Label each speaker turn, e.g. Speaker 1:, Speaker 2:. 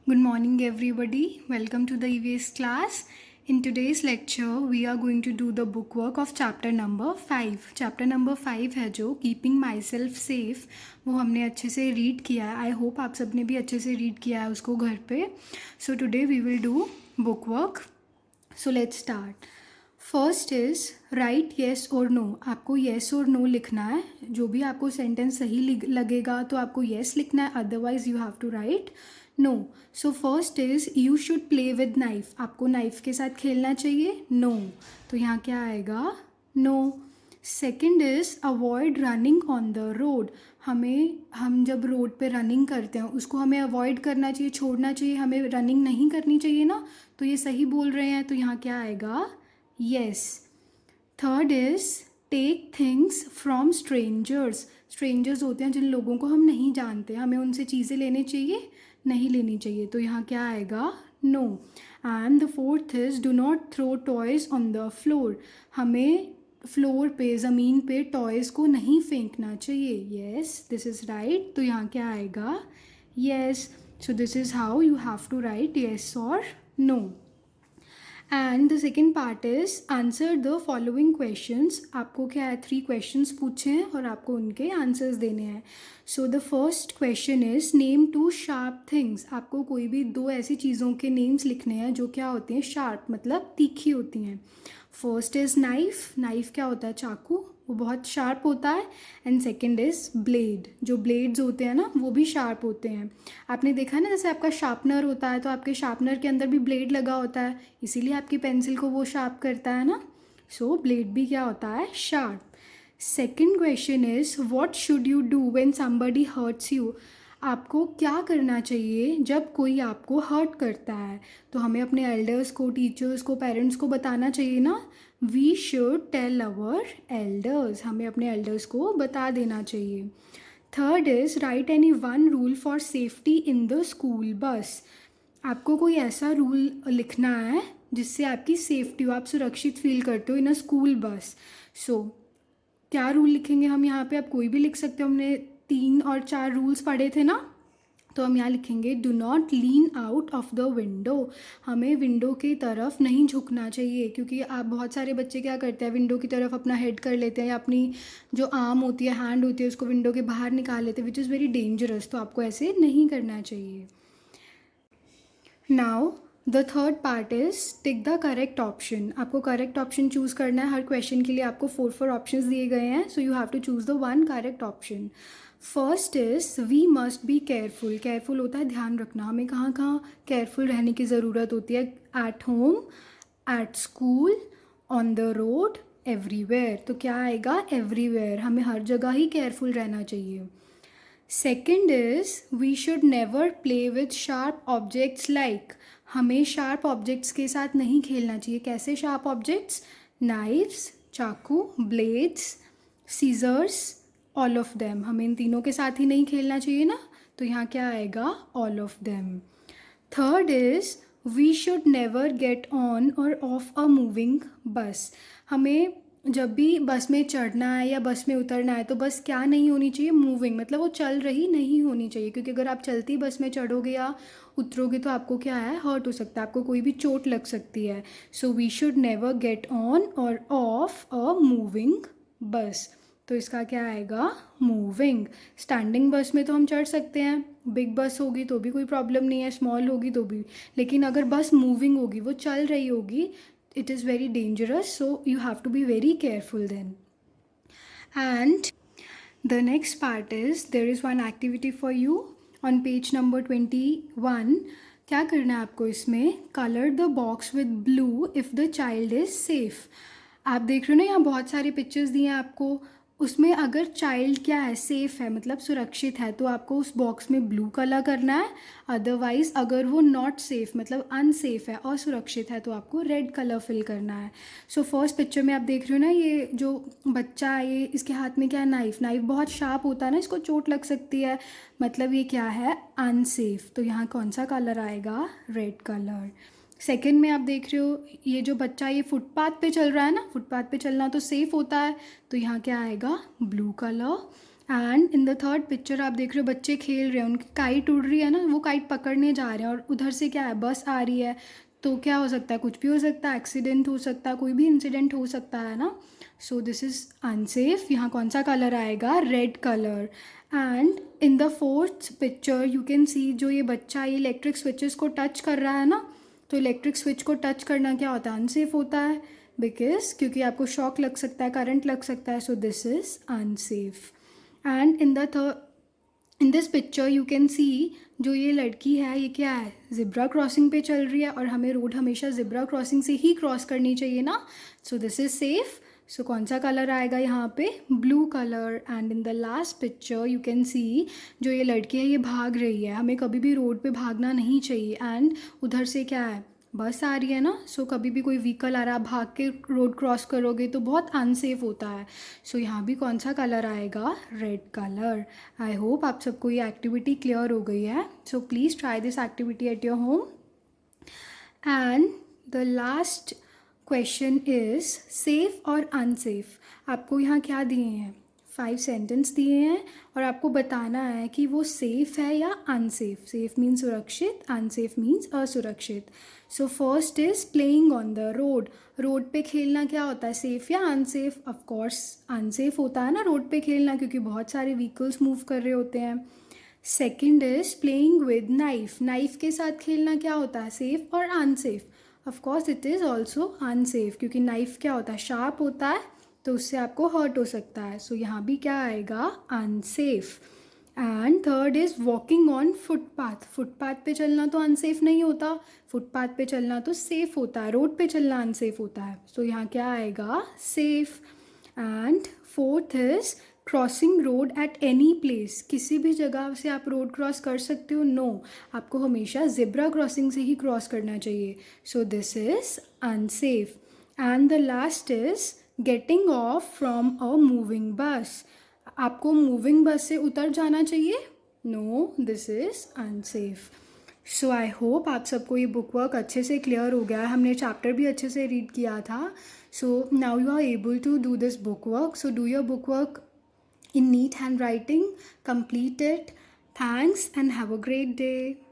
Speaker 1: Good morning, everybody. Welcome to the EVS class. In today's lecture, we are going to do the bookwork of chapter number 5. Chapter number 5 है जो Keeping Myself Safe, वो हमने अच्छे से read किया है. आई hope आप सबने भी अच्छे से रीड किया है उसको घर पे. So today we will do bookwork. So let's start. First is write yes और नो. आपको येस और नो लिखना है. जो भी आपको सेंटेंस सही लगेगा तो आपको येस लिखना है, otherwise you have to write no. So first is you should play with knife. आपको नाइफ के साथ खेलना चाहिए. नो. तो यहाँ क्या आएगा? No. Second is avoid running on the road. हम जब रोड पे रनिंग करते हैं उसको हमें अवॉइड करना चाहिए, छोड़ना चाहिए. हमें रनिंग नहीं करनी चाहिए ना. तो ये सही बोल रहे हैं, तो यहाँ क्या आएगा? Yes. Third is take things from strangers. Strangers होते हैं जिन लोगों को हम नहीं जानते, हमें उनसे चीज़ें लेनी चाहिए, नहीं लेनी चाहिए. तो यहाँ क्या आएगा? No. And the fourth is do not throw toys on the floor. हमें फ्लोर पे, ज़मीन पे टॉयज़ को नहीं फेंकना चाहिए. Yes, this is right. तो यहाँ क्या आएगा? Yes. So this is how you have to write yes or no. And the second part is answer the following questions. आपको क्या है, 3 क्वेश्चंस पूछे हैं और आपको उनके आंसर्स देने हैं. So the first question is name 2 sharp things. आपको कोई भी 2 ऐसी चीज़ों के नेम्स लिखने हैं जो क्या होती हैं? शार्प, मतलब तीखी होती हैं. First is knife. नाइफ क्या होता है? चाकू, वो बहुत शार्प होता है. And second is blade. जो ब्लेड्स होते हैं ना वो भी शार्प होते हैं. आपने देखा ना, जैसे आपका शार्पनर होता है तो आपके शार्पनर के अंदर भी ब्लेड लगा होता है, इसीलिए आपकी पेंसिल को वो शार्प करता है ना. सो ब्लेड भी क्या होता है? Sharp. Second question is what should you do when somebody hurts you. आपको क्या करना चाहिए जब कोई आपको हर्ट करता है? तो हमें अपने एल्डर्स को, टीचर्स को, पेरेंट्स को बताना चाहिए ना. We should tell our elders. हमें अपने एल्डर्स को बता देना चाहिए. Third is write any one rule for safety in the school bus. आपको कोई ऐसा रूल लिखना है जिससे आपकी सेफ्टी हो, आप सुरक्षित फील करते हो इन अ स्कूल बस. सो क्या रूल लिखेंगे हम यहाँ पे? आप कोई भी लिख सकते हो. हमने 3 और 4 रूल्स पढ़े थे ना, तो हम यहाँ लिखेंगे do not lean out of the window. हमें विंडो की तरफ नहीं झुकना चाहिए, क्योंकि आप बहुत सारे बच्चे क्या करते हैं, विंडो की तरफ अपना हेड कर लेते हैं या अपनी जो आर्म होती है, हैंड होती है, उसको विंडो के बाहर निकाल लेते हैं, विच इज़ वेरी डेंजरस. तो आपको ऐसे नहीं करना चाहिए. Now the third part is tick the correct option. आपको करेक्ट ऑप्शन चूज़ करना है. हर क्वेश्चन के लिए आपको 4 ऑप्शंस दिए गए हैं, so you have to choose the one correct option. First is we must be careful. Careful होता है ध्यान रखना. हमें कहाँ कहाँ केयरफुल रहने की ज़रूरत होती है? At home, at school, on the road, everywhere. तो क्या आएगा? एवरीवेयर. हमें हर जगह ही केयरफुल रहना चाहिए. Second is we should never play with sharp objects like. हमें शार्प ऑब्जेक्ट्स के साथ नहीं खेलना चाहिए. कैसे शार्प ऑब्जेक्ट्स? नाइफ्स, चाकू, blades, scissors, all of them. हमें इन तीनों के साथ ही नहीं खेलना चाहिए ना. तो यहाँ क्या आएगा? All of them. Third is we should never get on or off a moving bus. हमें जब भी बस में चढ़ना है या बस में उतरना है तो बस क्या नहीं होनी चाहिए? मूविंग, मतलब वो चल रही नहीं होनी चाहिए, क्योंकि अगर आप चलती बस में चढ़ोगे या उतरोगे तो आपको क्या है? हर्ट हो सकता है, आपको कोई भी चोट लग सकती है. So we should never get on or off a moving bus. तो इसका क्या आएगा? मूविंग. स्टैंडिंग बस में तो हम चढ़ सकते हैं, बिग बस होगी तो भी कोई प्रॉब्लम नहीं है, स्मॉल होगी तो भी. लेकिन अगर बस मूविंग होगी, वो चल रही होगी, it is very dangerous, so you have to be very careful then. And the next part is there is one activity for you on page number 21. क्या करना है आपको इसमें? color the box with blue if the child is safe. आप देख रहे हो ना, यहाँ बहुत सारी पिक्चर्स दी हैं आपको. उसमें अगर चाइल्ड क्या है? सेफ़ है, मतलब सुरक्षित है, तो आपको उस बॉक्स में ब्लू कलर करना है. अदरवाइज़ अगर वो नॉट सेफ़, मतलब अनसेफ़ है, असुरक्षित है, तो आपको रेड कलर फिल करना है. सो फर्स्ट पिक्चर में आप देख रहे हो ना, ये जो बच्चा है, ये इसके हाथ में क्या है? नाइफ़. नाइफ़ बहुत शार्प होता है ना, इसको चोट लग सकती है, मतलब ये क्या है? अनसेफ़. तो यहाँ कौन सा कलर आएगा? Red colour. सेकंड में आप देख रहे हो, ये जो बच्चा ये फुटपाथ पे चल रहा है ना, फुटपाथ पे चलना तो सेफ़ होता है, तो यहाँ क्या आएगा? Blue colour. And in the third picture आप देख रहे हो बच्चे खेल रहे हैं, उनकी काइट उड़ रही है ना, वो काइट पकड़ने जा रहे हैं और उधर से क्या है, बस आ रही है। तो क्या हो सकता है, कुछ भी हो सकता है, एक्सीडेंट हो सकता है, कोई भी इंसिडेंट हो सकता है ना। So this is unsafe. यहाँ कौन सा कलर आएगा, red colour. And in the fourth picture you can see, जो ये बच्चा ये इलेक्ट्रिक स्विचेस को टच कर रहा है ना, तो इलेक्ट्रिक स्विच को टच करना क्या होता है, अनसेफ होता है, बिकॉज क्योंकि आपको शॉक लग सकता है, करंट लग सकता है। सो this is unsafe. And in this picture you can see, जो ये लड़की है ये क्या है, ज़िब्रा क्रॉसिंग पे चल रही है, और हमें रोड हमेशा ज़िब्रा क्रॉसिंग से ही क्रॉस करनी चाहिए ना। So this is safe. So कौन सा कलर आएगा यहाँ पे, blue colour. And in the last picture you can see, जो ये लड़की है ये भाग रही है, हमें कभी भी रोड पे भागना नहीं चाहिए। एंड उधर से क्या है, बस आ रही है ना। सो कभी भी कोई व्हीकल आ रहा है, भाग के रोड क्रॉस करोगे तो बहुत अनसेफ होता है। सो यहाँ भी कौन सा कलर आएगा, रेड कलर। आई होप आप सबको ये एक्टिविटी क्लियर हो गई है। So please try this activity at your home. And the last question is safe और अनसेफ। आपको यहाँ क्या दिए हैं, 5 सेंटेंस दिए हैं और आपको बताना है कि वो सेफ है या अनसेफ। सेफ मीन्स सुरक्षित, अनसेफ मीन्स असुरक्षित। So first is playing on the road. Road पे खेलना क्या होता है, सेफ या अनसेफ? ऑफ कोर्स अनसेफ होता है ना रोड पे खेलना, क्योंकि बहुत सारे व्हीकल्स मूव कर रहे होते हैं। Second is playing with knife. Knife के साथ खेलना क्या होता है, सेफ और unsafe? Of course it is also unsafe, क्योंकि नाइफ क्या होता है, शार्प होता है, तो उससे आपको हर्ट हो सकता है। सो यहाँ भी क्या आएगा, unsafe. And third is walking on footpath. Footpath पे चलना तो अनसेफ नहीं होता, फुटपाथ पे चलना तो सेफ होता है, रोड पे चलना अनसेफ होता है। सो यहाँ क्या आएगा, safe. And fourth is crossing road at any place. किसी भी जगह से आप रोड क्रॉस कर सकते हो, नो, आपको हमेशा ज़ेब्रा क्रॉसिंग से ही क्रॉस करना चाहिए। So this is unsafe. And the last is getting off from a moving bus. आपको मूविंग बस से उतर जाना चाहिए, no, this is unsafe. So I hope आप सबको ये बुक वर्क अच्छे से क्लियर हो गया है, हमने चैप्टर भी अच्छे से रीड किया था। So now you are able to do this book work. So do your book work in neat handwriting, complete it. Thanks and have a great day.